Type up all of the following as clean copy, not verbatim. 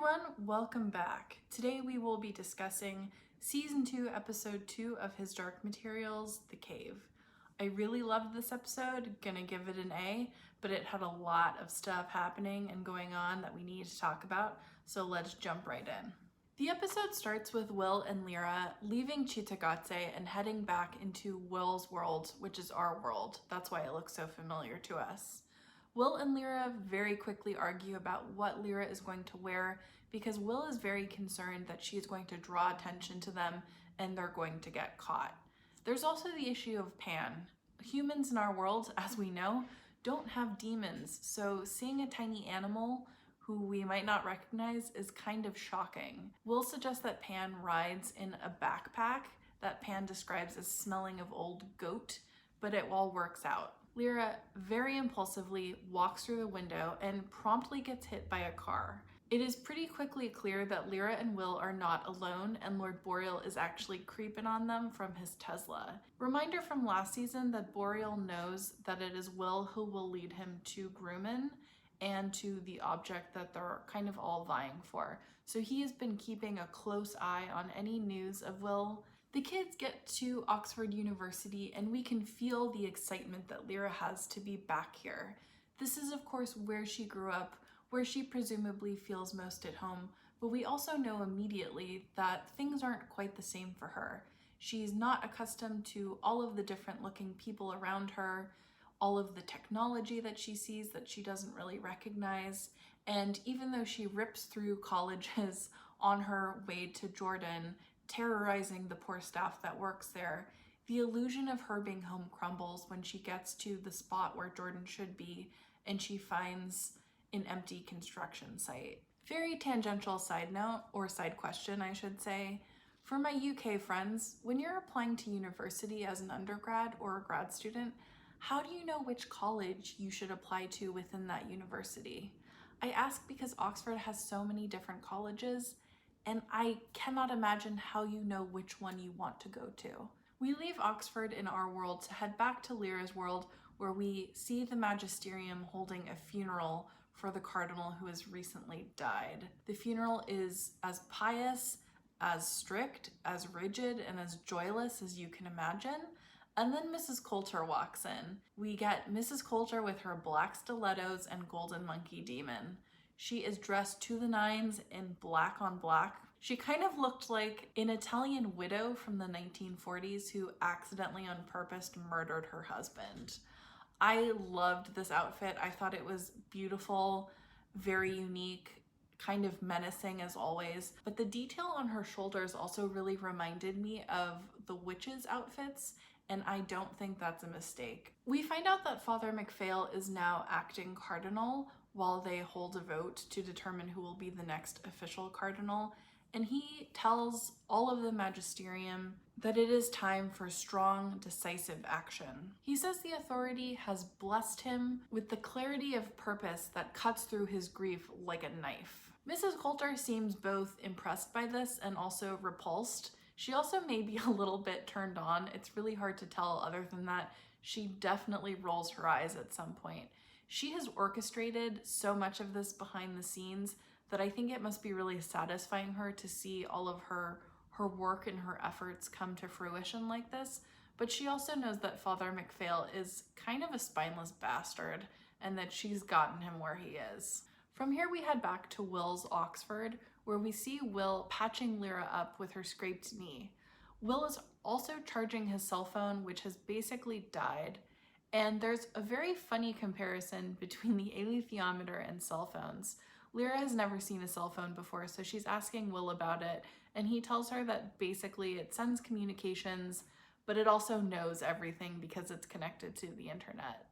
everyone, welcome back. Today we will be discussing Season 2, Episode 2 of his Dark Materials, The Cave. I really loved this episode, gonna give it an A, but it had a lot of stuff happening and going on that we need to talk about, so let's jump right in. The episode starts with Will and Lira leaving Chitagatse and heading back into Will's world, which is our world. That's why it looks so familiar to us. Will and Lira very quickly argue about what Lira is going to wear because Will is very concerned that she is going to draw attention to them and they're going to get caught. There's also the issue of Pan. Humans in our world, as we know, don't have demons, so seeing a tiny animal who we might not recognize is kind of shocking. Will suggests that Pan rides in a backpack that Pan describes as smelling of old goat, but it all works out. Lira very impulsively walks through the window and promptly gets hit by a car. It is pretty quickly clear that Lira and Will are not alone and Lord Boreal is actually creeping on them from his Tesla. Reminder from last season that Boreal knows that it is Will who will lead him to Grumman and to the object that they're kind of all vying for. So he has been keeping a close eye on any news of Will. The kids get to Oxford University and we can feel the excitement that Lira has to be back here. This is of course where she grew up, where she presumably feels most at home, but we also know immediately that things aren't quite the same for her. She's not accustomed to all of the different looking people around her, all of the technology that she sees that she doesn't really recognize, and even though she rips through colleges on her way to Jordan, terrorizing the poor staff that works there, the illusion of her being home crumbles when she gets to the spot where Jordan should be and she finds an empty construction site. Very tangential side note, or side question I should say. For my UK friends, when you're applying to university as an undergrad or a grad student, how do you know which college you should apply to within that university? I ask because Oxford has so many different colleges and I cannot imagine how you know which one you want to go to. We leave Oxford in our world to head back to Lyra's world where we see the magisterium holding a funeral for the cardinal who has recently died. The funeral is as pious, as strict, as rigid, and as joyless as you can imagine. And then Mrs. Coulter walks in. We get Mrs. Coulter with her black stilettos and golden monkey demon. She is dressed to the nines in black on black. She kind of looked like an Italian widow from the 1940s who accidentally on purpose murdered her husband. I loved this outfit. I thought it was beautiful, very unique, kind of menacing as always. But the detail on her shoulders also really reminded me of the witches' outfits, and I don't think that's a mistake. We find out that Father MacPhail is now acting cardinal while they hold a vote to determine who will be the next official cardinal, and he tells all of the magisterium that it is time for strong, decisive action. He says the authority has blessed him with the clarity of purpose that cuts through his grief like a knife. Mrs. Coulter seems both impressed by this and also repulsed. She also may be a little bit turned on. It's really hard to tell other than that she definitely rolls her eyes at some point. She has orchestrated so much of this behind the scenes that I think it must be really satisfying her to see all of her work and her efforts come to fruition like this. But she also knows that Father MacPhail is kind of a spineless bastard and that she's gotten him where he is. From here we head back to Will's Oxford, where we see Will patching Lira up with her scraped knee. Will is also charging his cell phone, which has basically died. And there's a very funny comparison between the alethiometer and cell phones. Lira has never seen a cell phone before, so she's asking Will about it, and he tells her that basically it sends communications, but it also knows everything because it's connected to the internet.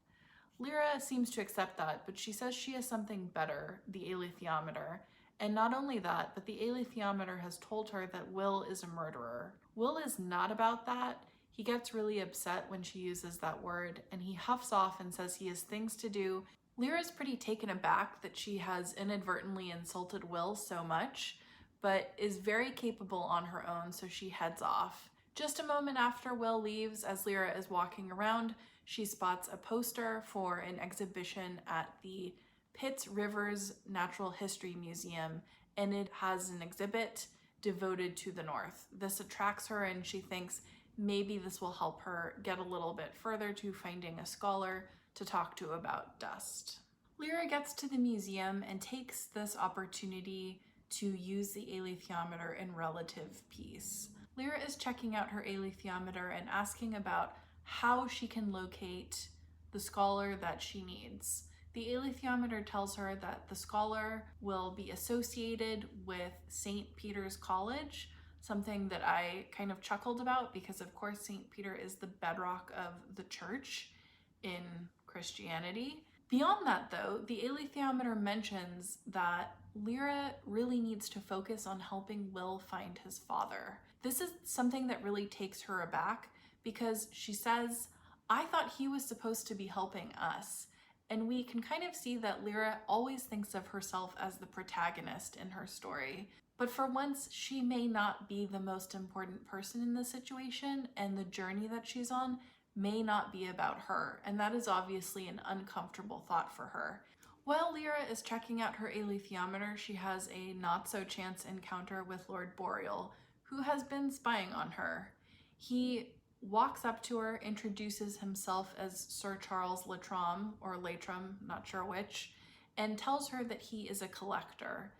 Lira seems to accept that, but she says she has something better, the alethiometer. And not only that, but the alethiometer has told her that Will is a murderer. Will is not about that. He gets really upset when she uses that word, and he huffs off and says he has things to do. Lyra's pretty taken aback that she has inadvertently insulted Will so much, but is very capable on her own, so she heads off. Just a moment after Will leaves, as Lira is walking around, she spots a poster for an exhibition at the Pitts Rivers Natural History Museum, and it has an exhibit devoted to the North. This attracts her, and she thinks maybe this will help her get a little bit further to finding a scholar to talk to about dust. Lira gets to the museum and takes this opportunity to use the alethiometer in relative peace. Lira is checking out her alethiometer and asking about how she can locate the scholar that she needs. The alethiometer tells her that the scholar will be associated with St. Peter's College, something that I kind of chuckled about because, of course, St. Peter is the bedrock of the church in Christianity. Beyond that, though, the alethiometer mentions that Lira really needs to focus on helping Will find his father. This is something that really takes her aback because she says, "I thought he was supposed to be helping us." And we can kind of see that Lira always thinks of herself as the protagonist in her story. But for once, she may not be the most important person in the situation, and the journey that she's on may not be about her, and that is obviously an uncomfortable thought for her. While Lira is checking out her alethiometer, she has a not-so-chance encounter with Lord Boreal, who has been spying on her. He walks up to her, introduces himself as Sir Charles Latrom, or Latrom, not sure which, and tells her that he is a collector.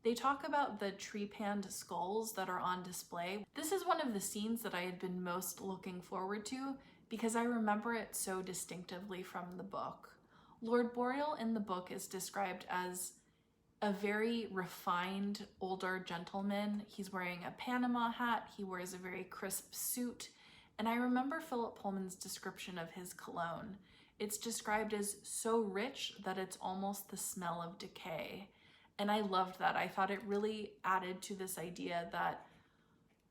They talk about the trepanned skulls that are on display. This is one of the scenes that I had been most looking forward to because I remember it so distinctively from the book. Lord Boreal in the book is described as a very refined older gentleman. He's wearing a Panama hat, he wears a very crisp suit, and I remember Philip Pullman's description of his cologne. It's described as so rich that it's almost the smell of decay. And I loved that. I thought it really added to this idea that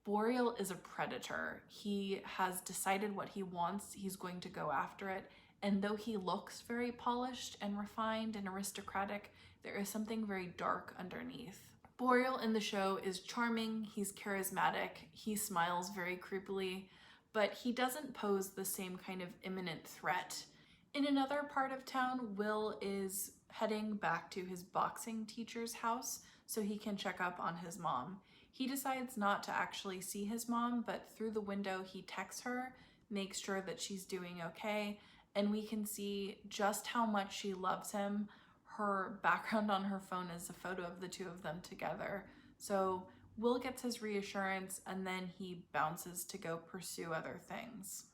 Boreal is a predator. He has decided what he wants, he's going to go after it. And though he looks very polished and refined and aristocratic, there is something very dark underneath. Boreal in the show is charming, he's charismatic, he smiles very creepily, but he doesn't pose the same kind of imminent threat. In another part of town, Will is heading back to his boxing teacher's house so he can check up on his mom. He decides not to actually see his mom, but through the window he texts her, makes sure that she's doing okay, and we can see just how much she loves him. Her background on her phone is a photo of the two of them together. So Will gets his reassurance and then he bounces to go pursue other things.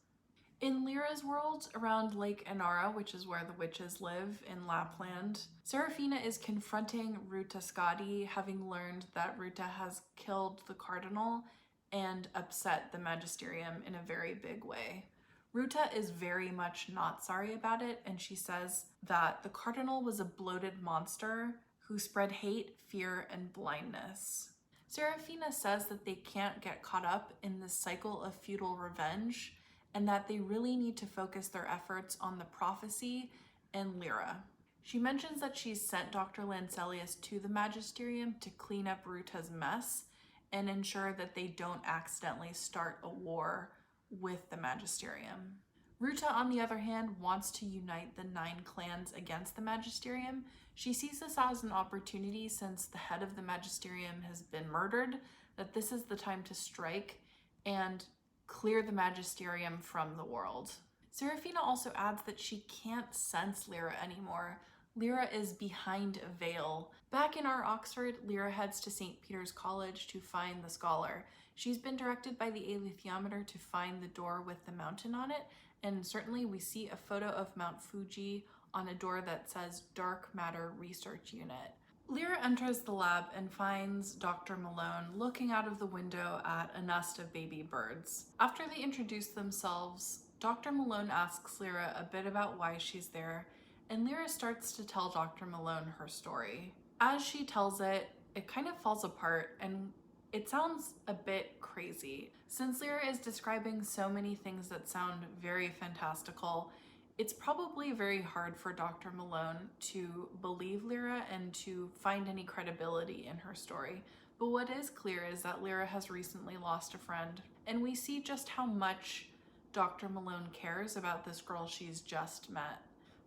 In Lyra's world, around Lake Inara, which is where the witches live in Lapland, Serafina is confronting Ruta Skadi, having learned that Ruta has killed the cardinal and upset the magisterium in a very big way. Ruta is very much not sorry about it, and she says that the cardinal was a bloated monster who spread hate, fear, and blindness. Serafina says that they can't get caught up in this cycle of feudal revenge, and that they really need to focus their efforts on the prophecy and Lira. She mentions that she's sent Dr. Lancelius to the magisterium to clean up Ruta's mess and ensure that they don't accidentally start a war with the magisterium. Ruta, on the other hand, wants to unite the 9 clans against the magisterium. She sees this as an opportunity since the head of the magisterium has been murdered, that this is the time to strike and clear the magisterium from the world. Serafina also adds that she can't sense Lira anymore. Lira is behind a veil. Back in our Oxford, Lira heads to St. Peter's College to find the scholar. She's been directed by the alethiometer to find the door with the mountain on it, and certainly we see a photo of Mount Fuji on a door that says Dark Matter Research Unit. Lira enters the lab and finds Dr. Malone looking out of the window at a nest of baby birds. After they introduce themselves, Dr. Malone asks Lira a bit about why she's there, and Lira starts to tell Dr. Malone her story. As she tells it, it kind of falls apart and it sounds a bit crazy. Since Lira is describing so many things that sound very fantastical, it's probably very hard for Dr. Malone to believe Lira and to find any credibility in her story. But what is clear is that Lira has recently lost a friend, and we see just how much Dr. Malone cares about this girl she's just met.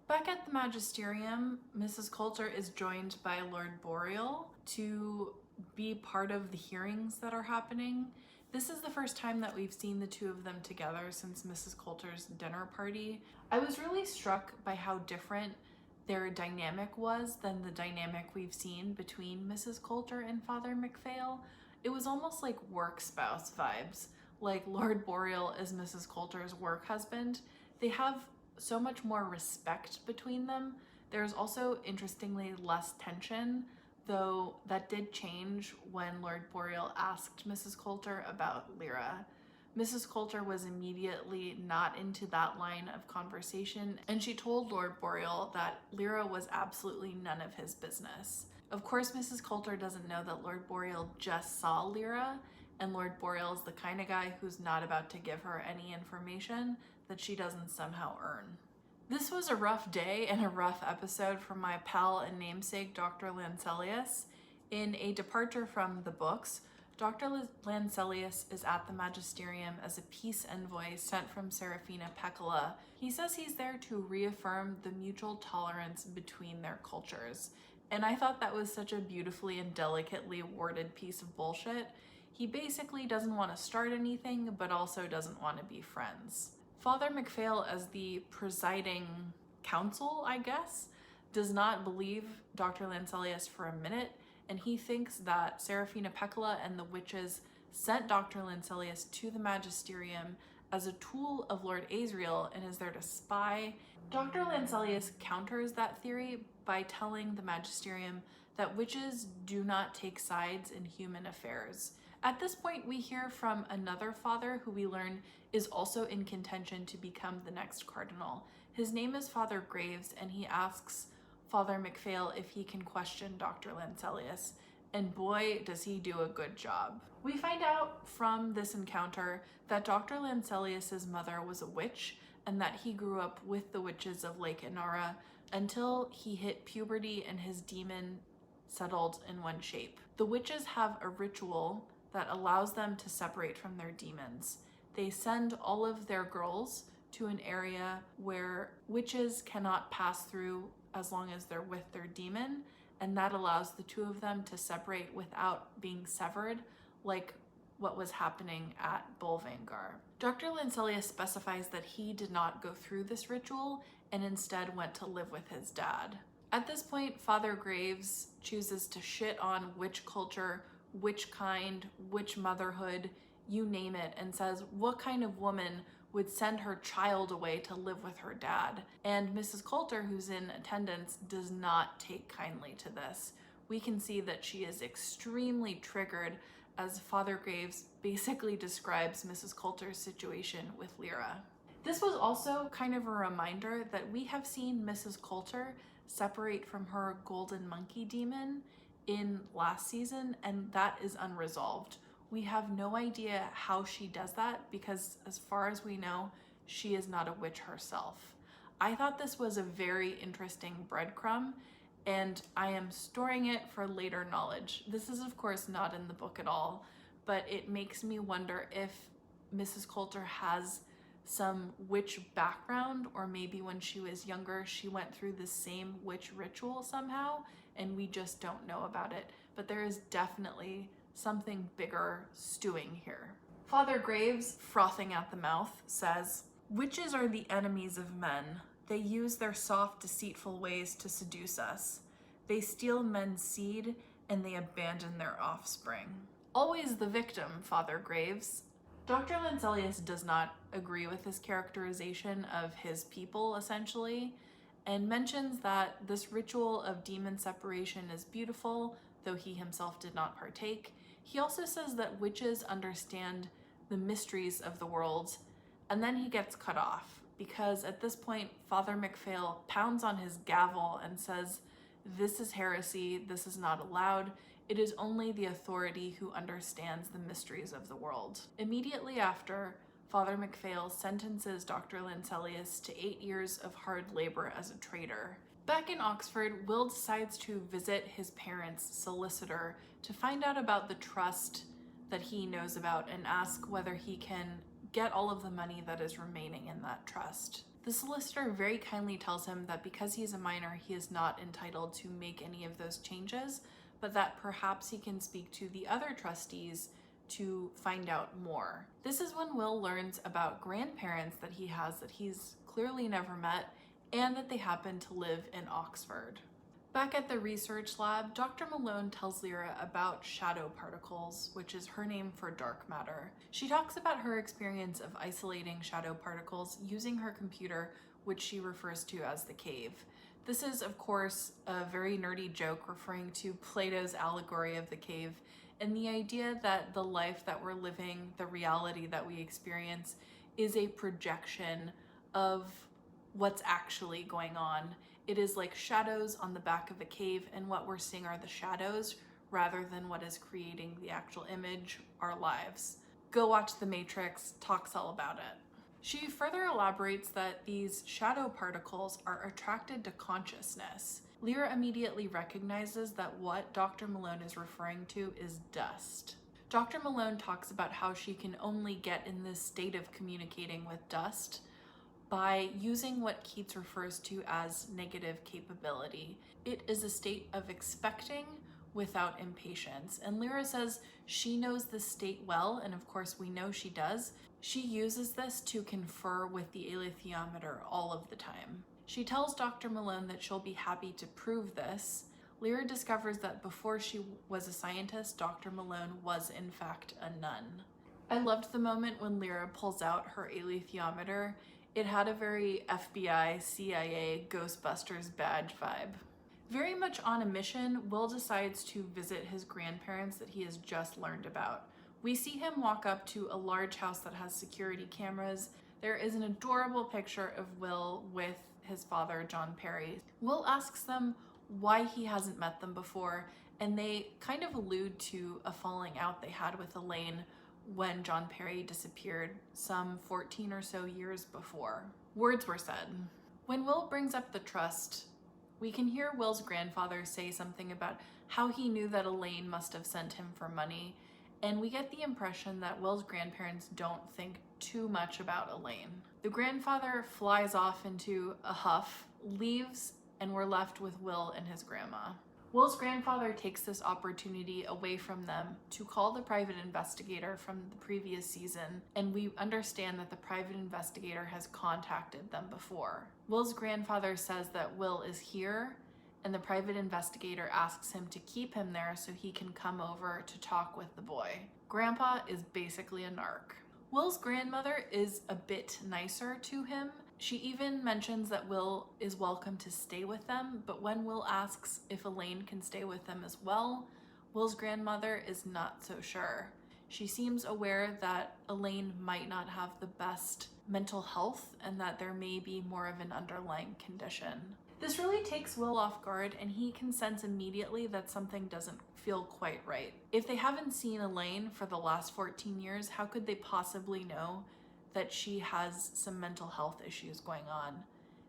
Back at the Magisterium, Mrs. Coulter is joined by Lord Boreal to be part of the hearings that are happening. This is the first time that we've seen the two of them together since Mrs. Coulter's dinner party. I was really struck by how different their dynamic was than the dynamic we've seen between Mrs. Coulter and Father MacPhail. It was almost like work spouse vibes, like Lord Boreal is Mrs. Coulter's work husband. They have so much more respect between them. There's also, interestingly, less tension, though that did change when Lord Boreal asked Mrs. Coulter about Lira. Mrs. Coulter was immediately not into that line of conversation, and she told Lord Boreal that Lira was absolutely none of his business. Of course, Mrs. Coulter doesn't know that Lord Boreal just saw Lira, and Lord Boreal is the kind of guy who's not about to give her any information that she doesn't somehow earn. This was a rough day and a rough episode for my pal and namesake Dr. Lancelius. In a departure from the books, Dr. Lancelius is at the Magisterium as a peace envoy sent from Serafina Pekkala. He says he's there to reaffirm the mutual tolerance between their cultures. And I thought that was such a beautifully and delicately worded piece of bullshit. He basically doesn't want to start anything, but also doesn't want to be friends. Father MacPhail, as the presiding council, I guess, does not believe Dr. Lancelius for a minute, and he thinks that Serafina Pekkala and the witches sent Dr. Lancelius to the Magisterium as a tool of Lord Asriel and is there to spy. Dr. Lancelius counters that theory by telling the Magisterium that witches do not take sides in human affairs. At this point, we hear from another father who we learn is also in contention to become the next cardinal. His name is Father Graves, and he asks Father MacPhail if he can question Dr. Lancelius, and boy, does he do a good job. We find out from this encounter that Dr. Lancelius's mother was a witch, and that he grew up with the witches of Lake Inara until he hit puberty and his demon settled in one shape. The witches have a ritual that allows them to separate from their demons. They send all of their girls to an area where witches cannot pass through as long as they're with their demon, and that allows the two of them to separate without being severed, like what was happening at Bolvangar. Dr. Lancelius specifies that he did not go through this ritual and instead went to live with his dad. At this point, Father Graves chooses to shit on witch culture, witch kind, witch motherhood, you name it, and says what kind of woman would send her child away to live with her dad. And Mrs. Coulter, who's in attendance, does not take kindly to this. We can see that she is extremely triggered as Father Graves basically describes Mrs. Coulter's situation with Lira. This was also kind of a reminder that we have seen Mrs. Coulter separate from her golden monkey demon in last season, and that is unresolved. We have no idea how she does that because, as far as we know, she is not a witch herself. I thought this was a very interesting breadcrumb, and I am storing it for later knowledge. This is, of course, not in the book at all, but it makes me wonder if Mrs. Coulter has some witch background, or maybe when she was younger, she went through the same witch ritual somehow, and we just don't know about it. But there is definitely something bigger stewing here. Father Graves, frothing at the mouth, says, "Witches are the enemies of men. They use their soft, deceitful ways to seduce us. They steal men's seed and they abandon their offspring." Always the victim, Father Graves. Dr. Lancelius does not agree with this characterization of his people, essentially, and mentions that this ritual of demon separation is beautiful, though he himself did not partake. He also says that witches understand the mysteries of the world, and then he gets cut off, because at this point, Father MacPhail pounds on his gavel and says, "This is heresy, this is not allowed. It is only the authority who understands the mysteries of the world." Immediately after, Father MacPhail sentences Dr. Lancelius to 8 years of hard labor as a traitor. Back in Oxford, Will decides to visit his parents' solicitor to find out about the trust that he knows about and ask whether he can get all of the money that is remaining in that trust. The solicitor very kindly tells him that because he is a minor, he is not entitled to make any of those changes, but that perhaps he can speak to the other trustees to find out more. This is when Will learns about grandparents that he's clearly never met, and that they happen to live in Oxford. Back at the research lab, Dr. Malone tells Lira about shadow particles, which is her name for dark matter. She talks about her experience of isolating shadow particles using her computer, which she refers to as the cave. This is, of course, a very nerdy joke referring to Plato's allegory of the cave, and the idea that the life that we're living, the reality that we experience, is a projection of what's actually going on. It is like shadows on the back of a cave, and what we're seeing are the shadows rather than what is creating the actual image, our lives. Go watch The Matrix, talks all about it. She further elaborates that these shadow particles are attracted to consciousness. Lira immediately recognizes that what Dr. Malone is referring to is dust. Dr. Malone talks about how she can only get in this state of communicating with dust by using what Keats refers to as negative capability. It is a state of expecting without impatience. And Lira says she knows this state well, and of course we know she does. She uses this to confer with the alethiometer all of the time. She tells Dr. Malone that she'll be happy to prove this. Lira discovers that before she was a scientist, Dr. Malone was in fact a nun. I loved the moment when Lira pulls out her alethiometer. It had a very FBI, CIA, Ghostbusters badge vibe. Very much on a mission, Will decides to visit his grandparents that he has just learned about. We see him walk up to a large house that has security cameras. There is an adorable picture of Will with his father, John Perry. Will asks them why he hasn't met them before, and they kind of allude to a falling out they had with Elaine when John Perry disappeared some 14 or so years before. Words were said. When Will brings up the trust, we can hear Will's grandfather say something about how he knew that Elaine must have sent him for money, and we get the impression that Will's grandparents don't think too much about Elaine. The grandfather flies off into a huff, leaves, and we're left with Will and his grandma. Will's grandfather takes this opportunity away from them to call the private investigator from the previous season, and we understand that the private investigator has contacted them before. Will's grandfather says that Will is here, and the private investigator asks him to keep him there so he can come over to talk with the boy. Grandpa is basically a narc. Will's grandmother is a bit nicer to him. She even mentions that Will is welcome to stay with them, but when Will asks if Elaine can stay with them as well, Will's grandmother is not so sure. She seems aware that Elaine might not have the best mental health and that there may be more of an underlying condition. This really takes Will off guard, and he can sense immediately that something doesn't feel quite right. If they haven't seen Elaine for the last 14 years, how could they possibly know that she has some mental health issues going on?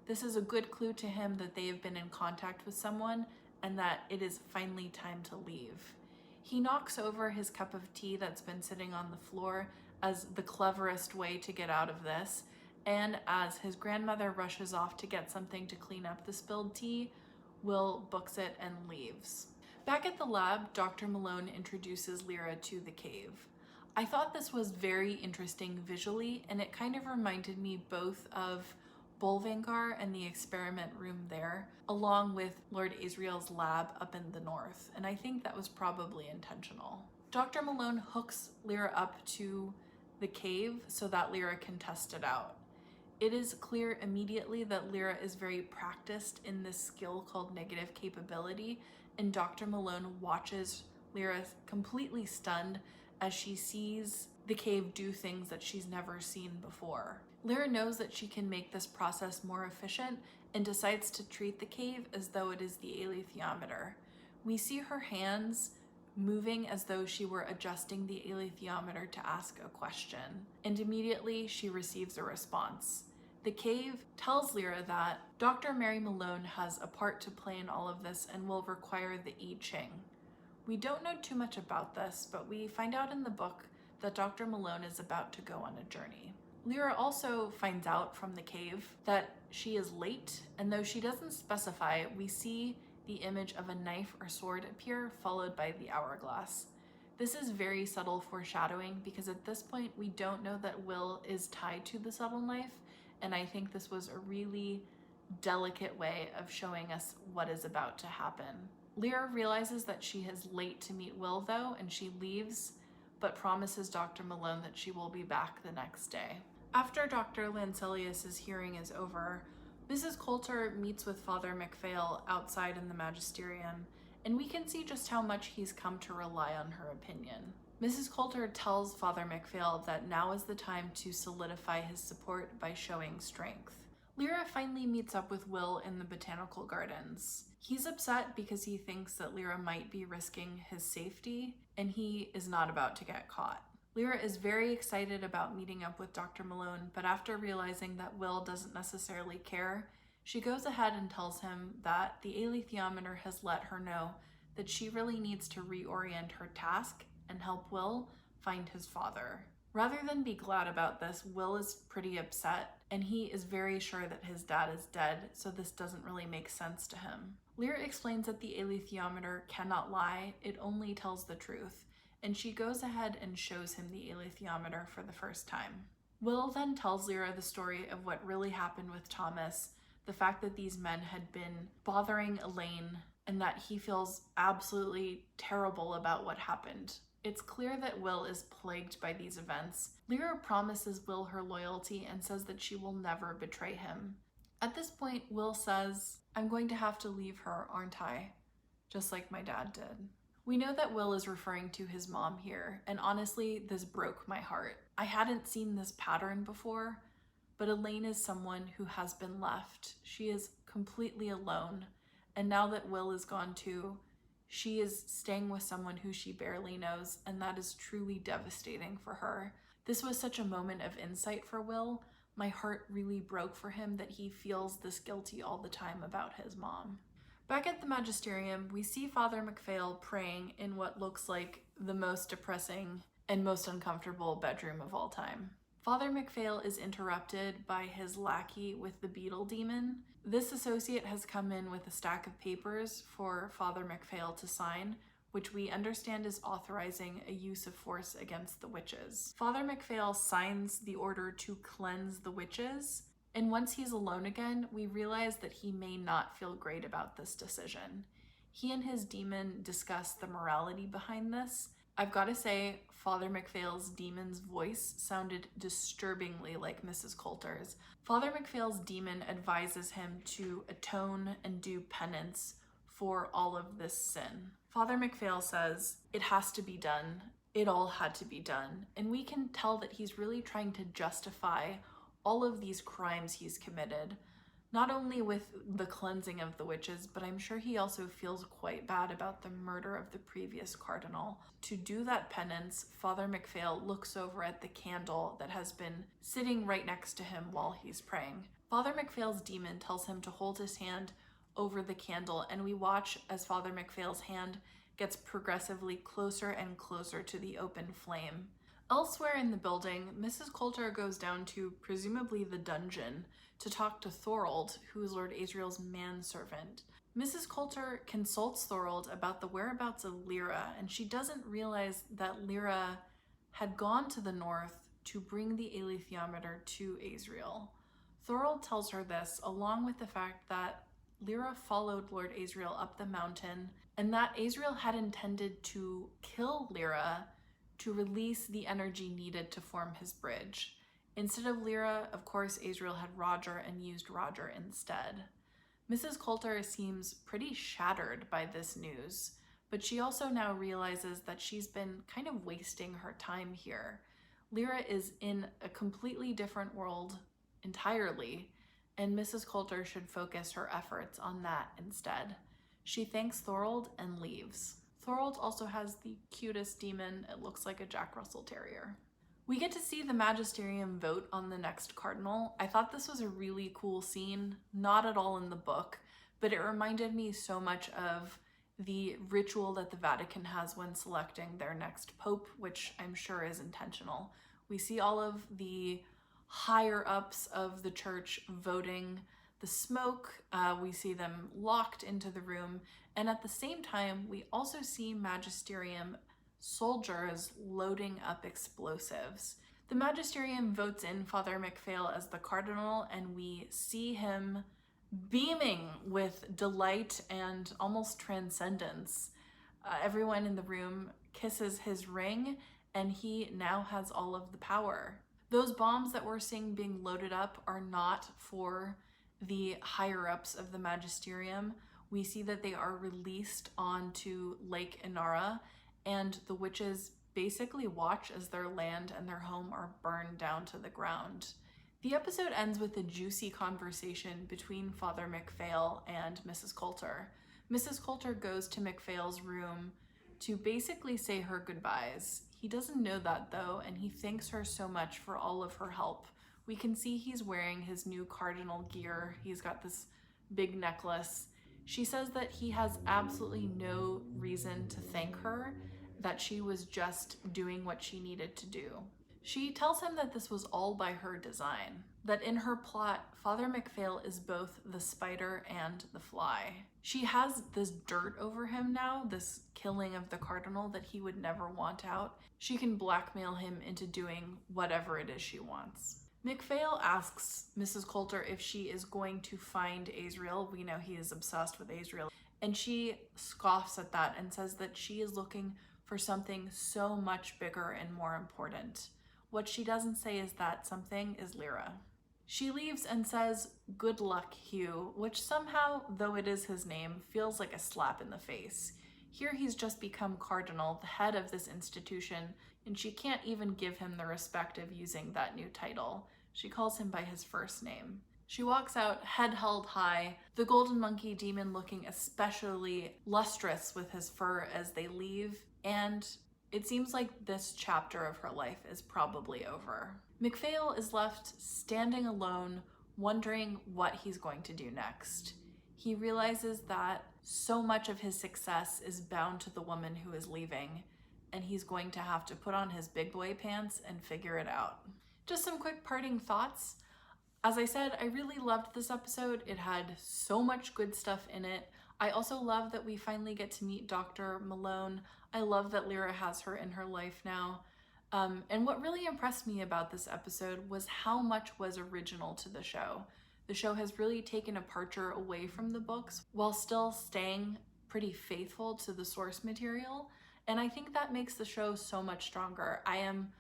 This is a good clue to him that they have been in contact with someone and that it is finally time to leave. He knocks over his cup of tea that's been sitting on the floor as the cleverest way to get out of this, and as his grandmother rushes off to get something to clean up the spilled tea, Will books it and leaves. Back at the lab, Dr. Malone introduces Lira to the cave. I thought this was very interesting visually, and it kind of reminded me both of Bolvangar and the experiment room there, along with Lord Asriel's lab up in the north, and I think that was probably intentional. Dr. Malone hooks Lira up to the cave so that Lira can test it out. It is clear immediately that Lira is very practiced in this skill called negative capability, and Dr. Malone watches Lira completely stunned as she sees the cave do things that she's never seen before. Lira knows that she can make this process more efficient and decides to treat the cave as though it is the alethiometer. We see her hands moving as though she were adjusting the alethiometer to ask a question, and immediately she receives a response. The cave tells Lira that Dr. Mary Malone has a part to play in all of this and will require the I Ching. We don't know too much about this, but we find out in the book that Dr. Malone is about to go on a journey. Lira also finds out from the cave that she is late, and though she doesn't specify, we see the image of a knife or sword appear, followed by the hourglass. This is very subtle foreshadowing because at this point we don't know that Will is tied to the subtle knife, and I think this was a really delicate way of showing us what is about to happen. Lira realizes that she is late to meet Will though, and she leaves, but promises Dr. Malone that she will be back the next day. After Dr. Lancelius's hearing is over, Mrs. Coulter meets with Father MacPhail outside in the magisterium, and we can see just how much he's come to rely on her opinion. Mrs. Coulter tells Father MacPhail that now is the time to solidify his support by showing strength. Lira finally meets up with Will in the botanical gardens. He's upset because he thinks that Lira might be risking his safety, and he is not about to get caught. Lira is very excited about meeting up with Dr. Malone, but after realizing that Will doesn't necessarily care, she goes ahead and tells him that the alethiometer has let her know that she really needs to reorient her task and help Will find his father. Rather than be glad about this, Will is pretty upset, and he is very sure that his dad is dead, so this doesn't really make sense to him. Lira explains that the alethiometer cannot lie, it only tells the truth, and she goes ahead and shows him the alethiometer for the first time. Will then tells Lira the story of what really happened with Thomas, the fact that these men had been bothering Elaine, and that he feels absolutely terrible about what happened. It's clear that Will is plagued by these events. Lira promises Will her loyalty and says that she will never betray him. At this point, Will says, "I'm going to have to leave her, aren't I? Just like my dad did." We know that Will is referring to his mom here, and honestly, this broke my heart. I hadn't seen this pattern before, but Elaine is someone who has been left. She is completely alone, and now that Will is gone too, she is staying with someone who she barely knows, and that is truly devastating for her. This was such a moment of insight for Will. My heart really broke for him that he feels this guilty all the time about his mom. Back at the magisterium, we see Father MacPhail praying in what looks like the most depressing and most uncomfortable bedroom of all time. Father MacPhail is interrupted by his lackey with the beetle demon. This associate has come in with a stack of papers for Father MacPhail to sign, which we understand is authorizing a use of force against the witches. Father MacPhail signs the order to cleanse the witches, and once he's alone again, we realize that he may not feel great about this decision. He and his demon discuss the morality behind this. I've got to say, Father MacPhail's demon's voice sounded disturbingly like Mrs. Coulter's. Father MacPhail's demon advises him to atone and do penance for all of this sin. Father MacPhail says, "It has to be done. It all had to be done." And we can tell that he's really trying to justify all of these crimes he's committed, not only with the cleansing of the witches, but I'm sure he also feels quite bad about the murder of the previous cardinal. To do that penance, Father MacPhail looks over at the candle that has been sitting right next to him while he's praying. Father MacPhail's demon tells him to hold his hand over the candle, and we watch as Father MacPhail's hand gets progressively closer and closer to the open flame. Elsewhere in the building, Mrs. Coulter goes down to presumably the dungeon to talk to Thorold, who is Lord Asriel's manservant. Mrs. Coulter consults Thorold about the whereabouts of Lira, and she doesn't realize that Lira had gone to the north to bring the alethiometer to Asriel. Thorold tells her this, along with the fact that Lira followed Lord Asriel up the mountain, and that Asriel had intended to kill Lira to release the energy needed to form his bridge. Instead of Lira, of course, Asriel had Roger and used Roger instead. Mrs. Coulter seems pretty shattered by this news, but she also now realizes that she's been kind of wasting her time here. Lira is in a completely different world entirely, and Mrs. Coulter should focus her efforts on that instead. She thanks Thorold and leaves. Thorold also has the cutest demon. It looks like a Jack Russell Terrier. We get to see the magisterium vote on the next cardinal. I thought this was a really cool scene, not at all in the book, but it reminded me so much of the ritual that the Vatican has when selecting their next pope, which I'm sure is intentional. We see all of the higher ups of the church voting the smoke. We see them locked into the room. And at the same time, we also see magisterium soldiers loading up explosives. The magisterium votes in Father MacPhail as the cardinal, and we see him beaming with delight and almost transcendence. Everyone in the room kisses his ring, and he now has all of the power. Those bombs that we're seeing being loaded up are not for the higher-ups of the magisterium. We see that they are released onto Lake Inara, and the witches basically watch as their land and their home are burned down to the ground. The episode ends with a juicy conversation between Father MacPhail and Mrs. Coulter. Mrs. Coulter goes to MacPhail's room to basically say her goodbyes. He doesn't know that though, and he thanks her so much for all of her help. We can see he's wearing his new cardinal gear. He's got this big necklace. She says that he has absolutely no reason to thank her, that she was just doing what she needed to do. She tells him that this was all by her design, that in her plot, Father MacPhail is both the spider and the fly. She has this dirt over him now, this killing of the cardinal that he would never want out. She can blackmail him into doing whatever it is she wants. MacPhail asks Mrs. Coulter if she is going to find Azrael. We know he is obsessed with Azrael. And she scoffs at that and says that she is looking for something so much bigger and more important. What she doesn't say is that something is Lira. She leaves and says, "Good luck, Hugh," which somehow, though it is his name, feels like a slap in the face. Here he's just become cardinal, the head of this institution, and she can't even give him the respect of using that new title. She calls him by his first name. She walks out, head held high, the golden monkey demon looking especially lustrous with his fur as they leave, and it seems like this chapter of her life is probably over. MacPhail is left standing alone, wondering what he's going to do next. He realizes that so much of his success is bound to the woman who is leaving, and he's going to have to put on his big boy pants and figure it out. Just some quick parting thoughts. As I said, I really loved this episode. It had so much good stuff in it. I also love that we finally get to meet Dr. Malone. I love that Lira has her in her life now. And what really impressed me about this episode was how much was original to the show. The show has really taken a departure away from the books while still staying pretty faithful to the source material. And I think that makes the show so much stronger. I am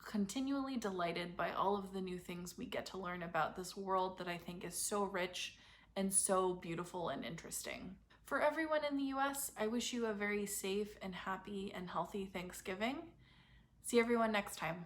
continually delighted by all of the new things we get to learn about this world that I think is so rich and so beautiful and interesting. For everyone in the US, I wish you a very safe and happy and healthy Thanksgiving. See everyone next time.